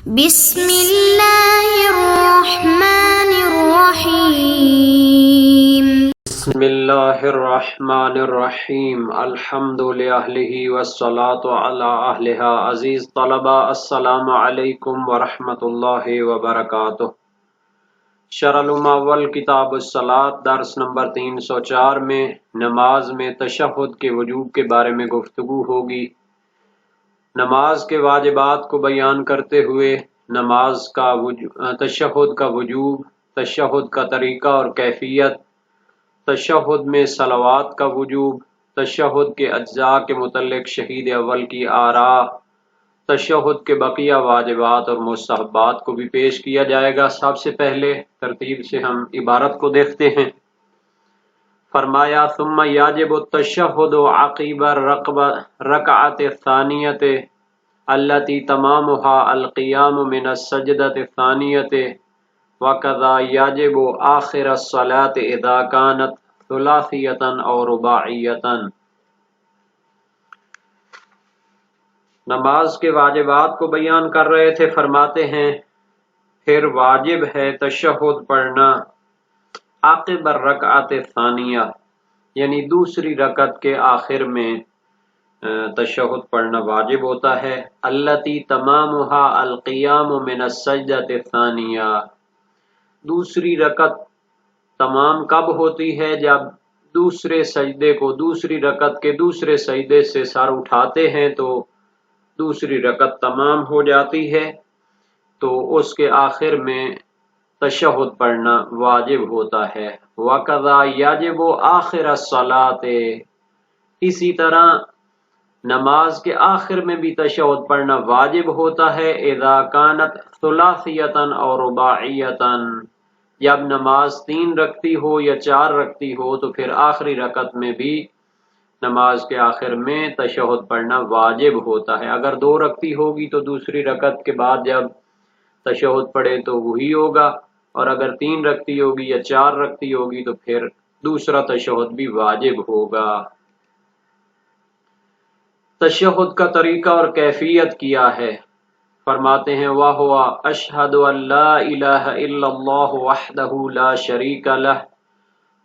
بسم اللہ الرحمن الرحیم بسم اللہ الرحمن الرحیم الحمد للہ والصلاة علی اہلہا۔ عزیز طلبہ، السلام علیکم ورحمۃ اللہ وبرکاتہ۔ شرح المعول کتاب الصلاۃ درس نمبر 304 میں نماز میں تشہد کے وجوب کے بارے میں گفتگو ہوگی۔ نماز کے واجبات کو بیان کرتے ہوئے نماز کا تشہد کا وجوب، تشہد کا طریقہ اور کیفیت، تشہد میں صلوات کا وجوب، تشہد کے اجزاء کے متعلق شہید اول کی آراء، تشہد کے بقیہ واجبات اور مستحبات کو بھی پیش کیا جائے گا۔ سب سے پہلے ترتیب سے ہم عبارت کو دیکھتے ہیں۔ فرمایا ثم یاجب التشہد عقیب الرکعۃ الثانیۃ التی تمامها القیام من السجدۃ الثانیۃ وکذا یاجب آخر الصلاۃ اذا کانت ثلاثیۃ او رباعیۃ۔ نماز کے واجبات کو بیان کر رہے تھے، فرماتے ہیں پھر واجب ہے تشہد پڑھنا عقب الرکعۃ الثانیہ، یعنی دوسری رکعت کے آخر میں تشہد پڑھنا واجب ہوتا ہے۔ التی تمامها القیام من السجدۃ الثانیہ، دوسری رکعت تمام کب ہوتی ہے؟ جب دوسرے سجدے کو، دوسری رکعت کے دوسرے سجدے سے سر اٹھاتے ہیں تو دوسری رکعت تمام ہو جاتی ہے، تو اس کے آخر میں تشہد پڑھنا واجب ہوتا ہے۔ وَقَضَا يَجِبُ آخِرَ الصَّلَاةِ، اسی طرح نماز کے آخر میں بھی تشہد پڑھنا واجب ہوتا ہے۔ اذا کانت ثلاثیۃ او رباعیۃ، جب نماز 3 رکعتی ہو یا 4 رکعتی ہو تو پھر آخری رکعت میں بھی نماز کے آخر میں تشہد پڑھنا واجب ہوتا ہے۔ اگر 2 رکعتی ہوگی تو دوسری رکعت کے بعد جب تشہد پڑھے تو وہی ہوگا، اور اگر 3 رکعتی ہوگی یا 4 رکعتی ہوگی تو پھر دوسرا تشہد بھی واجب ہوگا۔ تشہد کا طریقہ اور کیفیت کیا ہے؟ فرماتے ہیں وَهُوَ أَشْهَدُ أَن لَا إِلَٰهَ إِلَّا اللَّهُ وَحْدَهُ لَا شَرِيكَ لَهُ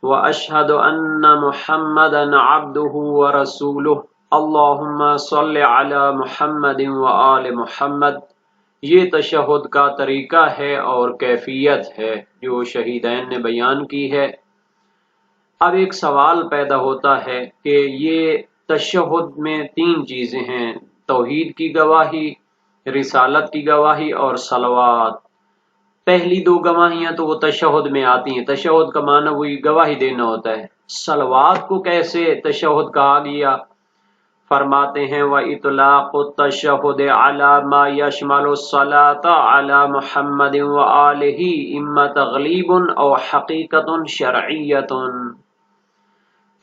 وَأَشْهَدُ أَنَّ مُحَمَّدًا عَبْدُهُ وَرَسُولُهُ اللَّهُمَّ صَلِّ عَلَى مُحَمَّدٍ وَآلِ مُحَمَّدٍ۔ یہ تشہد کا طریقہ ہے اور کیفیت ہے جو شہیدین نے بیان کی ہے۔ اب ایک سوال پیدا ہوتا ہے کہ یہ تشہد میں 3 چیزیں ہیں، توحید کی گواہی، رسالت کی گواہی اور صلوات۔ پہلی 2 گواہیاں تو وہ تشہد میں آتی ہیں، تشہد کا معنی وہی گواہی دینا ہوتا ہے۔ صلوات کو کیسے تشہد کہا گیا؟ فرماتے ہیں وَإِطْلَاقُ التَّشَهُّدِ عَلَى مَا يَشْمَلُ الصَّلَاةَ عَلَى مُحَمَّدٍ وَآلِهِ إِمَّا تَغْلِيبٌ أَوْ حَقِيقَةٌ شَرْعِيَّةٌ۔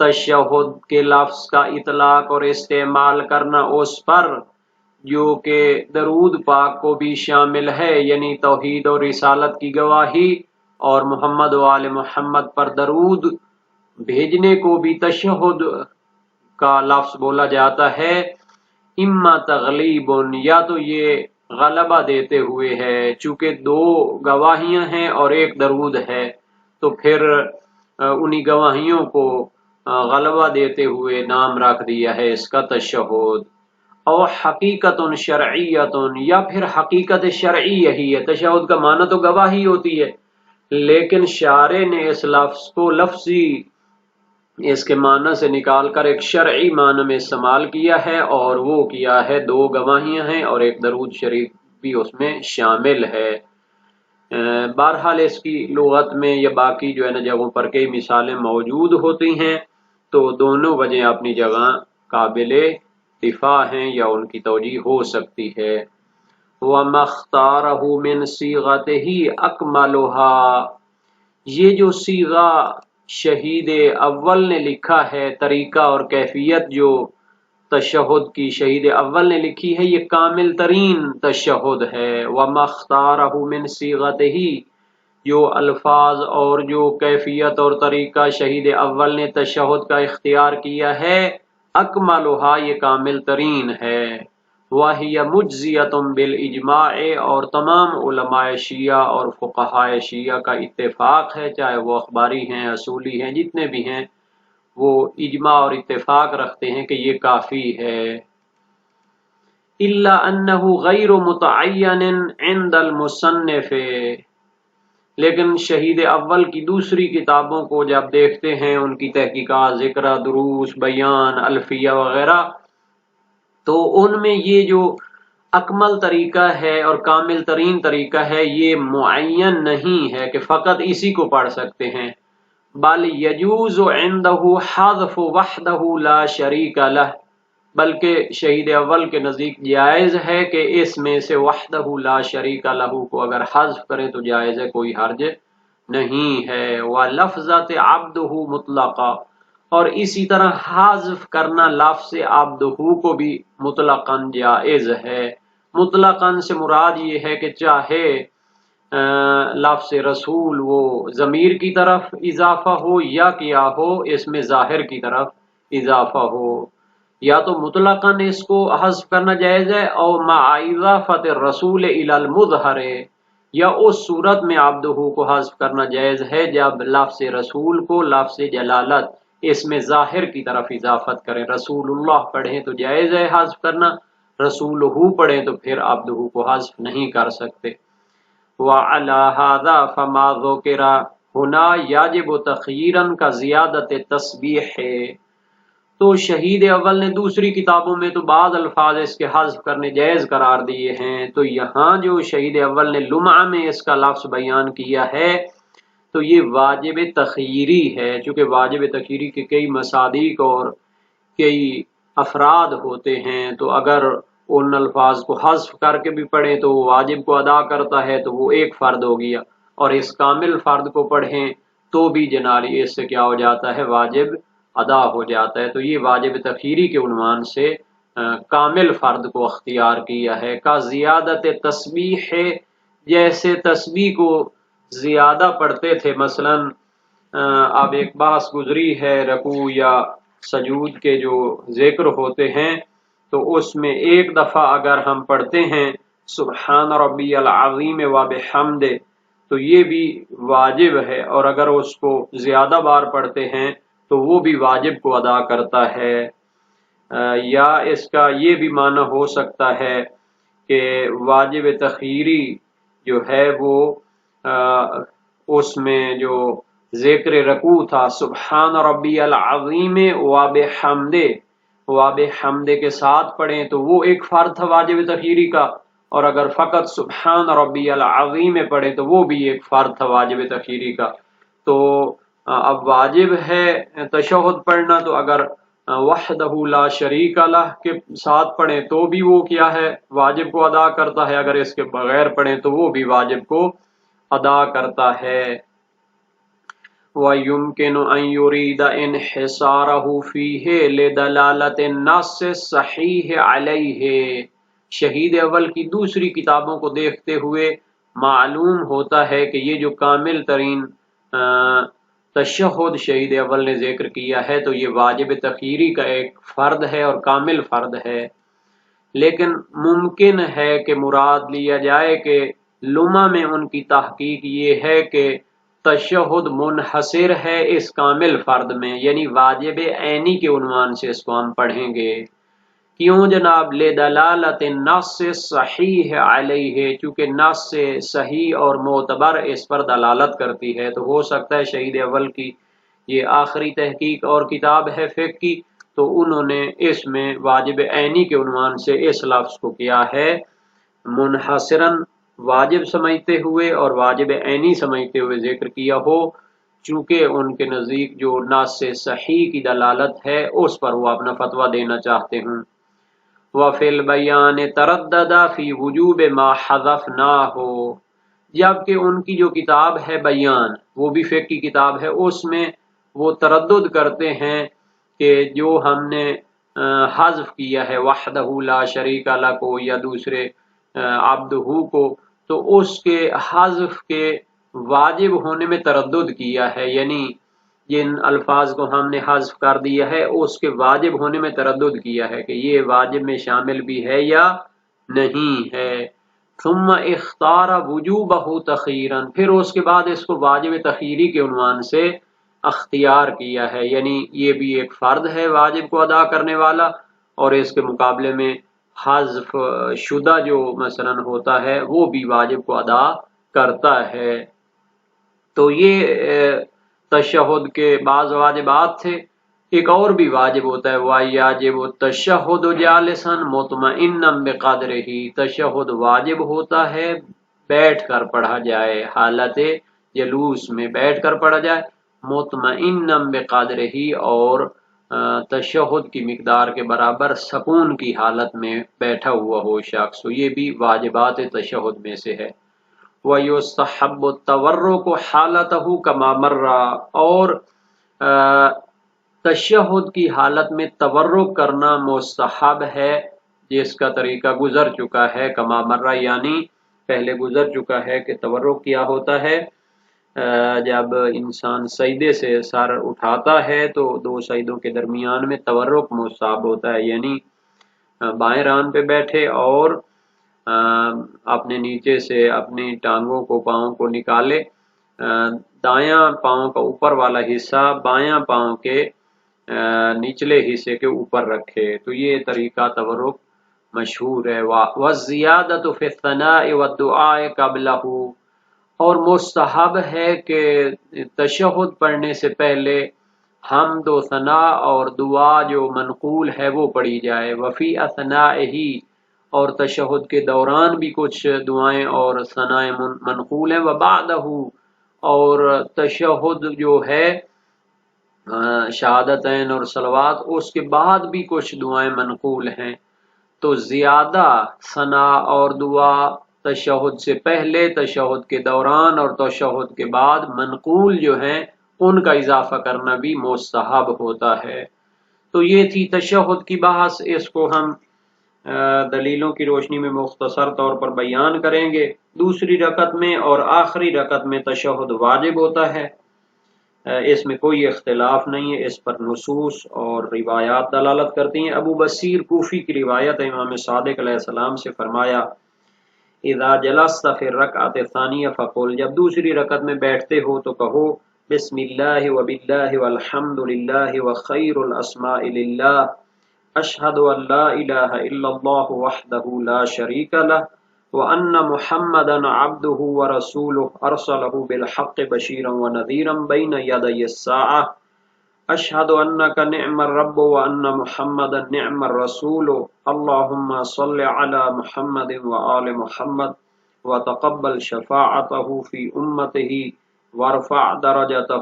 تشہد کے لفظ کا اطلاق اور استعمال کرنا اس پر جو کہ درود پاک کو بھی شامل ہے، یعنی توحید اور رسالت کی گواہی، اور محمد و آل محمد پر درود بھیجنے کو بھی تشہد کا لفظ بولا جاتا ہے۔ اما تغلیب، یا تو یہ غلبہ دیتے ہوئے ہے، چونکہ 2 گواہیاں ہیں اور 1 درود ہے تو پھر انہی گواہیوں کو غلبہ دیتے ہوئے نام رکھ دیا ہے اس کا تشہد۔ او حقیقت شرعیت، یا پھر حقیقت شرعی یہی ہے۔ تشہد کا معنی تو گواہی ہوتی ہے، لیکن شارع نے اس لفظ کو لفظی اس کے معنی سے نکال کر ایک شرعی معنی میں استعمال کیا ہے، اور وہ کیا ہے 2 گواہیاں ہیں اور 1 درود شریف بھی اس میں شامل ہے۔ بہرحال اس کی لغت میں یا باقی جو ہے نا جگہوں پر کئی مثالیں موجود ہوتی ہیں، تو دونوں وجہ اپنی جگہ قابل دفاع ہیں یا ان کی توجیہ ہو سکتی ہے۔ وَمَا اخْتَارَهُ مِنْ صِيغَتِهِ أَكْمَلُهَا، یہ جو صیغہ شہید اول نے لکھا ہے، طریقہ اور کیفیت جو تشہد کی شہید اول نے لکھی ہے، یہ کامل ترین تشہد ہے۔ وَمَا اخْتَارَهُ مِنْ صِيغَتِهِ، جو الفاظ اور جو کیفیت اور طریقہ شہید اول نے تشہد کا اختیار کیا ہے، اکملھا، یہ کامل ترین ہے۔ وَهِيَ مُجْزِيَةٌ بِالْإِجْمَاعِ، اور تمام علماء شیعہ اور فقہائے شیعہ کا اتفاق ہے، چاہے وہ اخباری ہیں، اصولی ہیں، جتنے بھی ہیں، وہ اجماع اور اتفاق رکھتے ہیں کہ یہ کافی ہے۔ إِلَّا أَنَّهُ غَيْرُ مُتَعَيَّنٍ عِنْدَ الْمُصَنِّفِ، لیکن شہید اول کی دوسری کتابوں کو جب دیکھتے ہیں، ان کی تحقیقات، ذکر، دروس، بیان، الفیہ وغیرہ، تو ان میں یہ جو اکمل طریقہ ہے اور کامل ترین طریقہ ہے، یہ معین نہیں ہے کہ فقط اسی کو پڑھ سکتے ہیں، بل یجوز عندہ حذف وحدہ لا شریک لہ، بلکہ شہید اول کے نزدیک جائز ہے کہ اس میں سے وحدہ لا شریک لہ کو اگر حذف کریں تو جائز ہے، کوئی حرج نہیں ہے۔ وَلَفْظَةِ عَبْدُهُ مطلقہ، اور اسی طرح حذف کرنا لفظ عبدہ کو بھی مطلقاً جائز ہے۔ مطلقاً سے مراد یہ ہے کہ چاہے لفظ رسول وہ ضمیر کی طرف اضافہ ہو یا کیا ہو اس میں ظاہر کی طرف اضافہ ہو، یا تو مطلقاً اس کو حذف کرنا جائز ہے، اور مع اضافت الرسول الی المظہر، یا اس صورت میں عبدہ کو حذف کرنا جائز ہے جب لفظ رسول کو لفظ جلالت اس میں ظاہر کی طرف اضافت کریں، رسول اللہ پڑھیں تو جائز ہے حذف کرنا، رسولہ پڑھیں تو پھر عبدہ کو حذف نہیں کر سکتے۔ وعلی ھذا فما ذکر ہنا یجب تخییرا کا زیادت تسبیح ہے۔ تو شہید اول نے دوسری کتابوں میں تو بعض الفاظ اس کے حذف کرنے جائز قرار دیے ہیں، تو یہاں جو شہید اول نے لمعہ میں اس کا لفظ بیان کیا ہے تو یہ واجب تخییری ہے، چونکہ واجب تخییری کے کئی مصادیق اور کئی افراد ہوتے ہیں، تو اگر ان الفاظ کو حذف کر کے بھی پڑھیں تو وہ واجب کو ادا کرتا ہے، تو وہ ایک فرد ہو گیا، اور اس کامل فرد کو پڑھیں تو بھی جنالی اس سے کیا ہو جاتا ہے، واجب ادا ہو جاتا ہے۔ تو یہ واجب تخییری کے عنوان سے کامل فرد کو اختیار کیا ہے۔ کا زیادت تسبیح ہے، جیسے تسبیح کو زیادہ پڑھتے تھے، مثلا اب ایک بحث گزری ہے رکوع یا سجود کے جو ذکر ہوتے ہیں، تو اس میں ایک دفعہ اگر ہم پڑھتے ہیں سبحان ربی العظیم و بحمد تو یہ بھی واجب ہے، اور اگر اس کو زیادہ بار پڑھتے ہیں تو وہ بھی واجب کو ادا کرتا ہے۔ یا اس کا یہ بھی معنی ہو سکتا ہے کہ واجب تخییری جو ہے وہ اس میں جو ذکر رکوع تھا سبحان ربی العظیم و بحمد کے ساتھ پڑھیں تو وہ ایک فرض تھا واجب تخییری کا، اور اگر فقط سبحان ربی العظیم پڑھیں تو وہ بھی ایک فرض تھا واجب تخییری کا۔ تو اب واجب ہے تشہد پڑھنا، تو اگر وحدہ لا شریک لہ کے ساتھ پڑھیں تو بھی وہ کیا ہے، واجب کو ادا کرتا ہے، اگر اس کے بغیر پڑھیں تو وہ بھی واجب کو ادا کرتا ہے۔ وَيُمْكِنُ أَنْ يُرِيدَ انْحِصَارَهُ فِيهِ لِدَلَالَةِ النَّصِّ الصَّحِيحِ عَلَيْهِ، شہید اول کی دوسری کتابوں کو دیکھتے ہوئے معلوم ہوتا ہے کہ یہ جو کامل ترین تشہد شہید اول نے ذکر کیا ہے تو یہ واجب تخییری کا ایک فرد ہے اور کامل فرد ہے، لیکن ممکن ہے کہ مراد لیا جائے کہ لمع میں ان کی تحقیق یہ ہے کہ تشہد منحصر ہے اس کامل فرد میں، یعنی واجب عینی کے عنوان سے اس کو ہم پڑھیں گے۔ کیوں جناب؟ لدلالت النص صحیح علیہ، چونکہ نص صحیح اور معتبر اس پر دلالت کرتی ہے، تو ہو سکتا ہے شہید اول کی یہ آخری تحقیق اور کتاب ہے فقہ کی، تو انہوں نے اس میں واجب عینی کے عنوان سے اس لفظ کو کیا ہے منحصراً واجب سمجھتے ہوئے اور واجب عینی سمجھتے ہوئے ذکر کیا ہو، چونکہ ان کے نزدیک جو نص صحیح کی دلالت ہے اس پر وہ اپنا فتویٰ دینا چاہتے ہیں۔ وَفِي الْبَيَانِ تَرَدَّدَ فِي وُجُوبِ مَا حَذَفْنَاهُ، جبکہ ان کی جو کتاب ہے بیان، وہ بھی فقہ کی کتاب ہے، اس میں وہ تردد کرتے ہیں کہ جو ہم نے حذف کیا ہے وحدہ لا شریک لہ کو یا دوسرے عبدہ کو، تو اس کے حذف کے واجب ہونے میں تردد کیا ہے، یعنی جن الفاظ کو ہم نے حذف کر دیا ہے اس کے واجب ہونے میں تردد کیا ہے کہ یہ واجب میں شامل بھی ہے یا نہیں ہے۔ ثم اختار وجوبہ تخیرا، پھر اس کے بعد اس کو واجب تخیری کے عنوان سے اختیار کیا ہے، یعنی یہ بھی ایک فرض ہے واجب کو ادا کرنے والا، اور اس کے مقابلے میں حذف شدہ جو مثلا ہوتا ہے وہ بھی واجب کو ادا کرتا ہے۔ تو یہ تشہد کے بعض واجبات تھے۔ ایک اور بھی واجب ہوتا ہے، وَيَجِبُ التَّشَهُّدُ جَالِسًا مُطْمَئِنًّا بِقَدْرِهِ، تشہد واجب ہوتا ہے بیٹھ کر پڑھا جائے، حالت جلوس میں بیٹھ کر پڑھا جائے، مطمئنًا بِقَدْرِهِ، اور تشہد کی مقدار کے برابر سکون کی حالت میں بیٹھا ہوا ہو شخص، تو یہ بھی واجبات تشہد میں سے ہے۔ وَيُسْتَحَبُّ التَّوَرُّكُ حَالَتَهُ كَمَا مَرَّ، اور تشہد کی حالت میں تورک کرنا مستحب ہے جس کا طریقہ گزر چکا ہے، کما مرہ یعنی پہلے گزر چکا ہے کہ تورک کیا ہوتا ہے۔ جب انسان سجدے سے سر اٹھاتا ہے تو دو سجدوں کے درمیان میں تورک مستحب ہوتا ہے، یعنی بائیں ران پہ بیٹھے اور اپنے نیچے سے اپنی ٹانگوں کو پاؤں کو نکالے، دایاں پاؤں کا اوپر والا حصہ بایاں پاؤں کے نچلے حصے کے اوپر رکھے، تو یہ طریقہ تورک مشہور ہے۔ وَالزِّيَادَةُ فِي الثَّنَاءِ وَالدُّعَاءِ قَبْلَهُ، اور مستحب ہے کہ تشہد پڑھنے سے پہلے حمد و ثناء اور دعا جو منقول ہے وہ پڑھی جائے۔ وفی اثنائہ، اور تشہد کے دوران بھی کچھ دعائیں اور ثنائیں منقول ہیں۔ وبعدہ، اور تشہد جو ہے شہادتین اور صلوات، اس کے بعد بھی کچھ دعائیں منقول ہیں، تو زیادہ ثناء اور دعا تشہد سے پہلے، تشہد کے دوران اور تشہد کے بعد منقول جو ہیں ان کا اضافہ کرنا بھی مستحب ہوتا ہے۔ تو یہ تھی تشہد کی بحث، اس کو ہم دلیلوں کی روشنی میں مختصر طور پر بیان کریں گے۔ دوسری رکعت میں اور آخری رکعت میں تشہد واجب ہوتا ہے، اس میں کوئی اختلاف نہیں ہے، اس پر نصوص اور روایات دلالت کرتی ہیں۔ ابو بصیر کوفی کی روایت ہے، امام صادق علیہ السلام سے فرمایا اذا جلست فی الرکعۃ الثانیہ فقل، جب دوسری رکعت میں بیٹھتے ہو تو کہو بسم اللہ وباللہ والحمد للہ وخیر الاسماء للہ، اشہد ان لا الہ الا اللہ وحدہ لا شریک لہ وان محمدا عبدہ ورسولہ ارسلہ بالحق بشیرا ونذیرا بین یدی الساعہ، اشہد انک نعم الرب وان محمدا نعم الرسول، اللہم صل علی محمد وآل محمد وتقبل شفاعتہ فی امتہ وارفع درجتہ،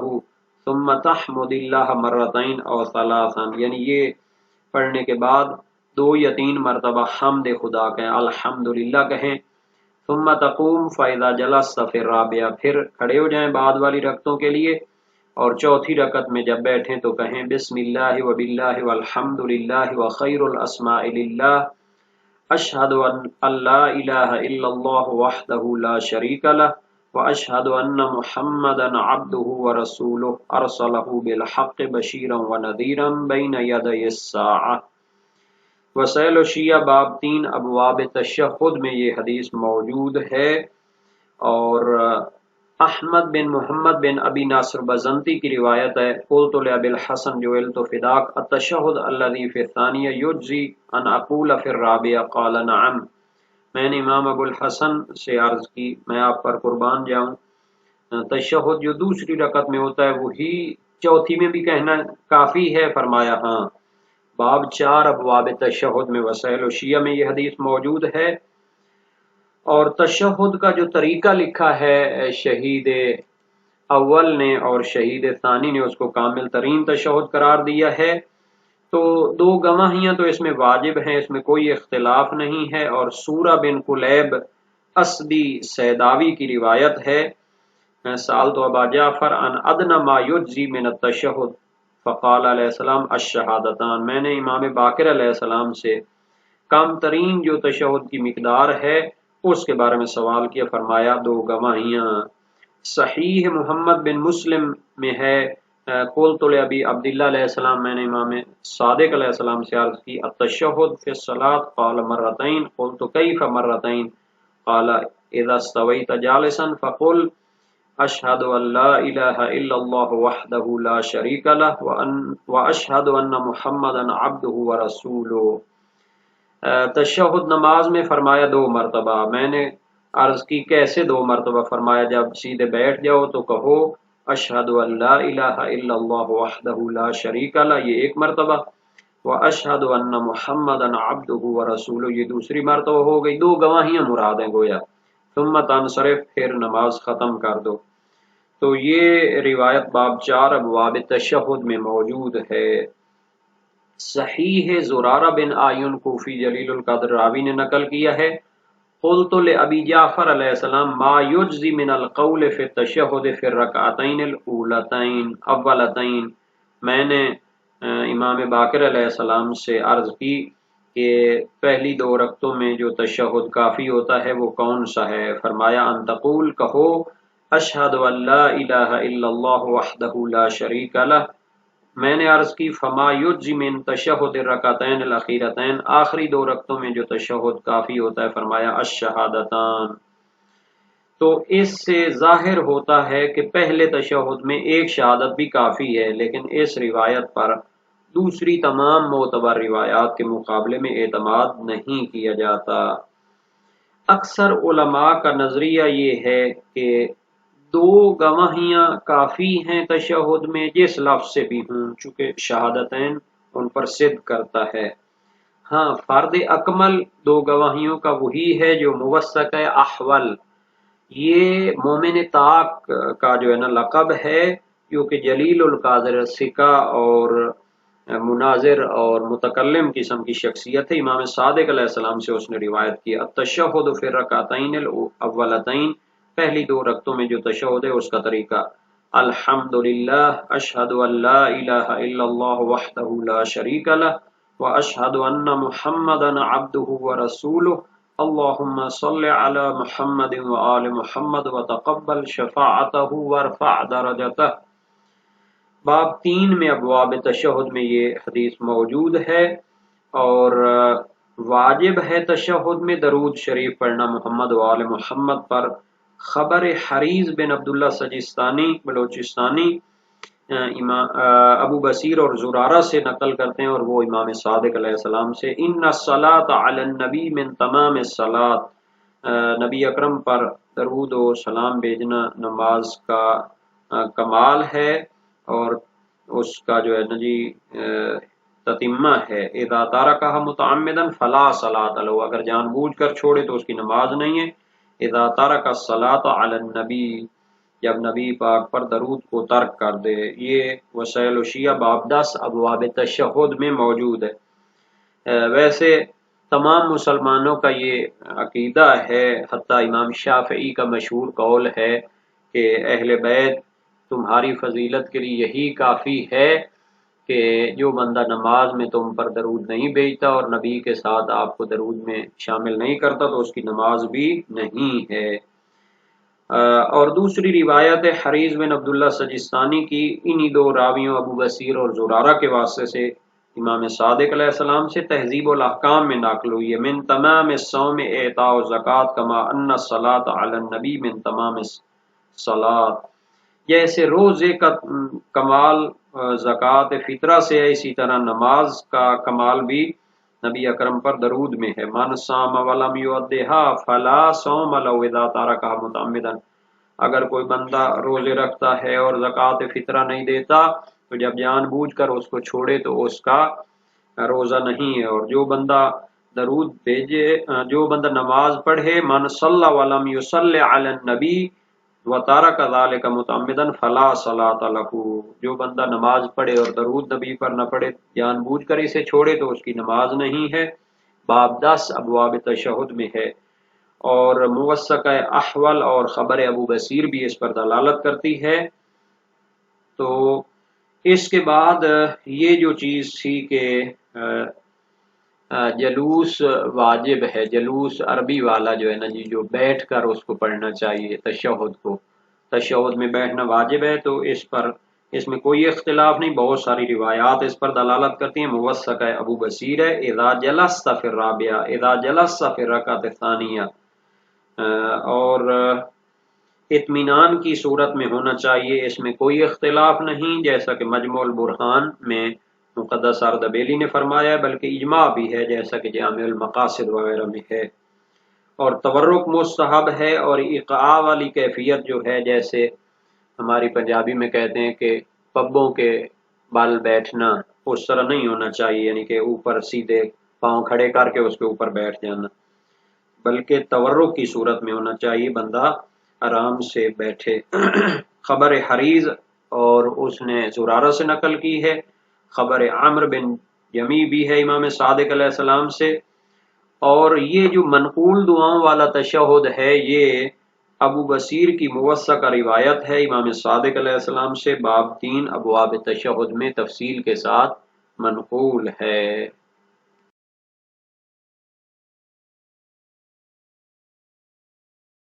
ثم تحمد اللہ مرتین او ثلاثا، یعنی یہ پڑھنے کے بعد 2 یا 3 مرتبہ حمد خدا کہیں، الحمدللہ کہیں، ثم تقوم فاذا جلست فی الرابعہ، پھر کھڑے ہو جائیں بعد والی رکعتوں کے لیے، اور چوتھی رکعت میں جب بیٹھیں تو کہیں بسم اللہ وباللہ والحمد للہ وخیر الاسماء للہ، اشہد ان لا الہ الا اللہ وحدہ لا شریک لہ واشہد ان محمدا عبدہ ورسولہ ارسلہ بالحق بشیرا ونذیرا بین یدی الساعہ۔ وسائل الشیعہ باب 3 ابواب تشہد میں یہ حدیث موجود ہے، اور احمد بن محمد بن ابی ناصر بزنتی کی روایت ہے، قلت لابی الحسن جعلت فداک التشہد الذی فی الثانیہ یجزی ان اقول فی الرابعہ قال نعم، میں نے امام ابو الحسن سے عرض کی میں آپ پر قربان جاؤں، تشہد جو دوسری رکعت میں ہوتا ہے وہی چوتھی میں بھی کہنا کافی ہے؟ فرمایا ہاں۔ باب 4 ابواب تشہد میں وسائل الشیعہ میں یہ حدیث موجود ہے، اور تشہد کا جو طریقہ لکھا ہے شہید اول نے اور شہید ثانی نے اس کو کامل ترین تشہد قرار دیا ہے، تو 2 گواہیاں تو اس میں واجب ہیں، اس میں کوئی اختلاف نہیں ہے، اور سورہ بن قلیب اسدی سیداوی کی روایت ہے، سألت ابا جعفر عن ادنی ما یجزی من التشہد فقال علیہ السلام الشہادتان، میں نے امام باقر علیہ السلام سے کم ترین جو تشہد کی مقدار ہے اس کے بارے میں سوال کیا، فرمایا 2 گواہیاں۔ صحیح محمد بن مسلم میں ہے قلت لأبی عبداللہ علیہ السلام، میں نے امام صادق علیہ السلام سے عرض کی التشہد فی الصلاۃ، قال مرتين، قلت کیف مرتين، قال اذا استویت جالسا فقل اشہد ان لا الہ الا اللہ وحدہ لا شریک لہ واشہد ان محمدا عبدہ ورسولہ۔ تشہد نماز میں فرمایا 2 مرتبہ۔ میں نے عرض کی کیسے 2 مرتبہ؟ فرمایا جب سیدھے بیٹھ جاؤ تو کہو اشہد ان لا الہ الا اللہ وحدہ لا شریک لہ، یہ 1 مرتبہ، واشہد ان محمدا عبدہ ورسولہ، یہ دوسری مرتبہ ہو گئی۔ 2 گواہیاں مراد ہیں گویا۔ ثم تنصرف، پھر نماز ختم کر دو۔ تو یہ روایت باب 4 ابواب تشہد میں موجود ہے۔ صحیح زرارہ بن آیون کوفی جلیل القدر راوی نے نقل کیا ہے، قلت لأبی جعفر علیہ السلام ما یجزی من القول فی التشہد فی الرکعتین الاولتین، میں نے امام باقر علیہ السلام سے عرض کی کہ پہلی 2 رکعتوں میں جو تشہد کافی ہوتا ہے وہ کون سا ہے؟ فرمایا ان تقول، کہو اشہد ان لا الہ الا اللہ وحدہ لا شریک لہ۔ میں نے عرض کی فما یجزی من تشہد الرکعتین الاخیرتین، آخری 2 رکعتوں میں جو تشہد کافی ہوتا ہے؟ فرمایا الشہادتان۔ تو اس سے ظاہر ہوتا ہے کہ پہلے تشہد میں 1 شہادت بھی کافی ہے، لیکن اس روایت پر دوسری تمام معتبر روایات کے مقابلے میں اعتماد نہیں کیا جاتا۔ اکثر علماء کا نظریہ یہ ہے کہ 2 گواہیاں کافی ہیں تشہد میں، جس لفظ سے بھی ہوں، چونکہ شہادتین ان پر صدق کرتا ہے۔ ہاں، فرد اکمل 2 گواہیوں کا وہی ہے جو موثق احول، یہ مومن طاق کا جو ہے نا لقب ہے، کیونکہ جلیل القادر ثقہ اور مناظر اور متکلم قسم کی شخصیت ہے۔ امام صادق علیہ السلام سے اس نے روایت کی التشہد فی الرکعتین الاولتین، پہلی 2 رکعتوں میں جو تشہد ہے اس کا طریقہ الحمدللہ اشہد ان لا الہ الا اللہ وحدہ لا شریک لہ واشہد ان محمدا عبدہ ورسولہ اللہم صل علی محمد وآل محمد وتقبل شفاعتہ وارفع درجتہ۔ باب 3 میں ابواب تشہد میں یہ حدیث موجود ہے، اور واجب ہے تشہد میں درود شریف پڑھنا محمد وآل محمد پر۔ خبر حریز بن عبداللہ سجستانی بلوچستانی ابو بصیر اور زرارہ سے نقل کرتے ہیں، اور وہ امام صادق علیہ السلام سے ان الصلاۃ علی النبی من تمام الصلاۃ، نبی اکرم پر درود و سلام بھیجنا نماز کا کمال ہے اور اس کا جو ہے نا جی تتمہ ہے۔ اذا ترکہ متعمدا فلا صلاۃ لہ، اگر جان بوجھ کر چھوڑے تو اس کی نماز نہیں ہے۔ اذا ترک الصلاۃ علی النبی، جب نبی پاک پر درود کو ترک کر دے۔ یہ وسائل الشیعہ باب 10 ابواب تشہد میں موجود ہے۔ ویسے تمام مسلمانوں کا یہ عقیدہ ہے، حتیٰ امام شافعی کا مشہور قول ہے کہ اہل بیت تمہاری فضیلت کے لیے یہی کافی ہے کہ جو بندہ نماز میں تم پر درود نہیں بھیجتا اور نبی کے ساتھ آپ کو درود میں شامل نہیں کرتا تو اس کی نماز بھی نہیں ہے۔ اور دوسری روایت ہے حریز بن عبداللہ سجستانی کی، انہی 2 راویوں ابو بصیر اور زرارہ کے واسطے سے امام صادق علیہ السلام سے تہذیب الاحکام میں نقل ہوئی ہے۔ من تمام الصوم اعطاء الزکوٰۃ کما ان الصلاۃ علی النبی من تمام الصلاۃ، جیسے روزے کا کمال زکوٰۃ فطرہ سے ہے، اسی طرح نماز کا کمال بھی نبی اکرم پر درود میں ہے۔ من صام ولم یؤدھا فلا صوم لہ اذا ترکہ متعمدا، اگر کوئی بندہ روزے رکھتا ہے اور زکوٰۃ فطرہ نہیں دیتا تو جب جان بوجھ کر اس کو چھوڑے تو اس کا روزہ نہیں ہے۔ اور جو بندہ درود بھیجے، جو بندہ نماز پڑھے، من صلی ولم یصلی علی النبی وترک ذلک متعمدا فلا صلاۃ لہ، جو بندہ نماز پڑھے اور درود نبی پر نہ پڑھے، جان بوجھ کر اسے چھوڑے تو اس کی نماز نہیں ہے۔ باب 10 ابواب تشہد میں ہے، اور موثق احول اور خبر ابو بصیر بھی اس پر دلالت کرتی ہے۔ تو اس کے بعد یہ جو چیز تھی کہ جلوس واجب ہے، جلوس عربی والا جو ہے نا جی، جو بیٹھ کر اس کو پڑھنا چاہیے تشہد کو، تشہد میں بیٹھنا واجب ہے، تو اس پر اس میں کوئی اختلاف نہیں، بہت ساری روایات اس پر دلالت کرتی ہیں۔ موثق ہے، ابو بصیر ہے، اذا جلست فی الرابعہ، اذا جلست فی الرکعۃ الثانیہ، اور اطمینان کی صورت میں ہونا چاہیے، اس میں کوئی اختلاف نہیں، جیسا کہ مجموع البرہان میں مقدس اردبیلی نے فرمایا ہے، بلکہ اجماع بھی ہے جیسا کہ جامع المقاصد وغیرہ میں ہے۔ اور تورک مستحب ہے، اور ایقاع والی کیفیت جو ہے، جیسے ہماری پنجابی میں کہتے ہیں کہ پبوں کے بال بیٹھنا، اس طرح نہیں ہونا چاہیے، یعنی کہ اوپر سیدھے پاؤں کھڑے کر کے اس کے اوپر بیٹھ جانا، بلکہ تورک کی صورت میں ہونا چاہیے، بندہ آرام سے بیٹھے۔ خبر حریز اور اس نے زرارہ سے نقل کی ہے، خبر عمرو بن جمی بھی ہے امام صادق علیہ السلام سے، اور یہ جو منقول دعاؤں والا تشہد ہے یہ ابو بصیر کی موثقہ روایت ہے امام صادق علیہ السلام سے، باب 3 ابواب تشہد میں تفصیل کے ساتھ منقول ہے۔